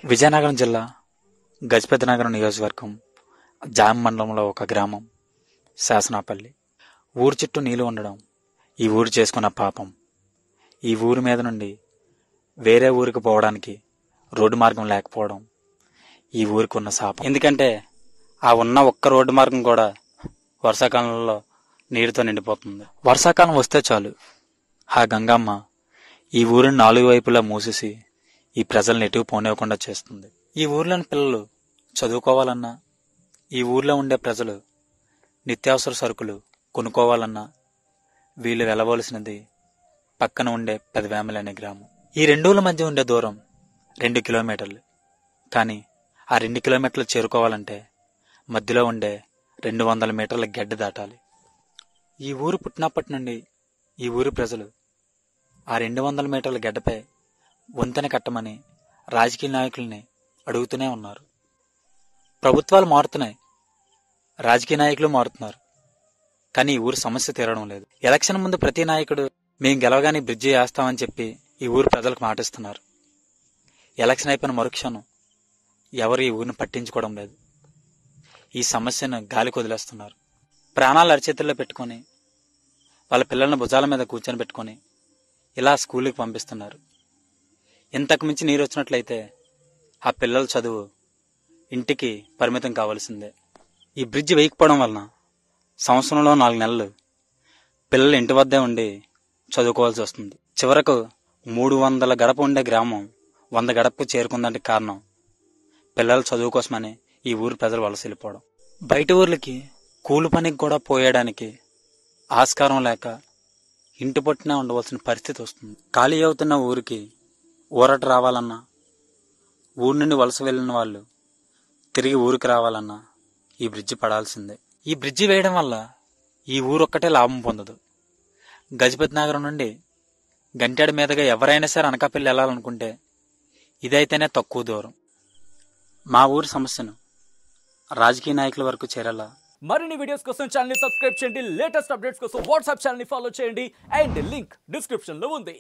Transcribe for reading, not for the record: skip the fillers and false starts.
విజయనగరం జిల్లా గజపతినగరం నియోజకవర్గం జామ మండలంలో ఒక గ్రామం శాసనాపల్లి. ఊరు చుట్టూ నీళ్లు ఉండడం ఈ ఊరు చేసుకున్న పాపం. ఈ ఊరి మీద నుండి వేరే ఊరికి పోవడానికి రోడ్డు మార్గం లేకపోవడం ఈ ఊరికి ఉన్న శాపం. ఎందుకంటే ఆ ఉన్న ఒక్క రోడ్డు మార్గం కూడా వర్షాకాలంలో నీరుతో నిండిపోతుంది. వర్షాకాలం వస్తే చాలు ఆ గంగమ్మ ఈ ఊరిని 4 వైపులా మూసేసి ఈ ప్రజల్ని ఎటు పోనివ్వకుండా చేస్తుంది. ఈ ఊర్లోని పిల్లలు చదువుకోవాలన్నా, ఈ ఊర్లో ఉండే ప్రజలు నిత్యావసర సరుకులు కొనుక్కోవాలన్నా వీళ్ళు వెళ్ళవలసినది పక్కన ఉండే పెదవేమలి అనే గ్రామం. ఈ రెండూల మధ్య ఉండే దూరం 2 కిలోమీటర్లు. కానీ ఆ 2 కిలోమీటర్లు చేరుకోవాలంటే మధ్యలో ఉండే 200 మీటర్ల గడ్డ దాటాలి. ఈ ఊరు పుట్టినప్పటి నుండి ఈ ఊరి ప్రజలు ఆ 200 మీటర్ల గడ్డపై వంతెన కట్టమని రాజకీయ నాయకుల్ని అడుగుతూనే ఉన్నారు. ప్రభుత్వాలు మారుతున్నాయి, రాజకీయ నాయకులు మారుతున్నారు, కానీ ఈ ఊరు సమస్య తీరడం లేదు. ఎలక్షన్ ముందు ప్రతి నాయకుడు మేం గెలవగానే బ్రిడ్జి వేస్తామని చెప్పి ఈ ఊరు ప్రజలకు మాటిస్తున్నారు. ఎలక్షన్ అయిపోయిన మరుక్షణం ఎవరు ఈ ఊరిని పట్టించుకోవడం లేదు. ఈ సమస్యను గాలికి వదిలేస్తున్నారు. ప్రాణాలు అరచేతుల్లో పెట్టుకొని వాళ్ళ పిల్లల్ని భుజాల మీద కూర్చొని పెట్టుకొని ఇలా స్కూల్కి పంపిస్తున్నారు. ఇంతకు మించి నీరు వచ్చినట్లయితే ఆ పిల్లల చదువు ఇంటికి పరిమితం కావాల్సిందే. ఈ బ్రిడ్జి వేయకపోవడం వలన సంవత్సరంలో 4 నెలలు పిల్లలు ఇంటి వద్దే ఉండి చదువుకోవాల్సి వస్తుంది. చివరకు 300 గడప ఉండే గ్రామం 100 గడపకు చేరుకుందంటే కారణం పిల్లల చదువు కోసమని ఈ ఊరు ప్రజలు వలస వెళ్ళిపోవడం. బయట ఊర్లకి కూలి పనికి కూడా పోయడానికి ఆస్కారం లేక ఇంటి పట్టునే ఉండవలసిన పరిస్థితి వస్తుంది. ఖాళీ అవుతున్న ఊరికి ఊరట రావాలన్నా, ఊరి నుండి వలస వెళ్ళిన వాళ్ళు తిరిగి ఊరికి రావాలన్నా ఈ బ్రిడ్జి పడాల్సిందే. ఈ బ్రిడ్జి వేయడం వల్ల ఈ ఊరొక్కటే లాభం పొందదు. గజపతి నగరం నుండి గంటెడ మీదుగా ఎవరైనా సరే అనకాపల్లి వెళ్ళాలనుకుంటే ఇదైతేనే తక్కువ దూరం. మా ఊరి సమస్యను రాజకీయ నాయకుల వరకు చేరేలా మరిన్ని వీడియోస్ కోసం ఛానల్ ని సబ్స్క్రైబ్ చేయండి. లేటెస్ట్ అప్డేట్స్ కోసం వాట్సాప్ ఛానల్ ని ఫాలో చేయండి. అండ్ లింక్ డిస్క్రిప్షన్ లో ఉంది.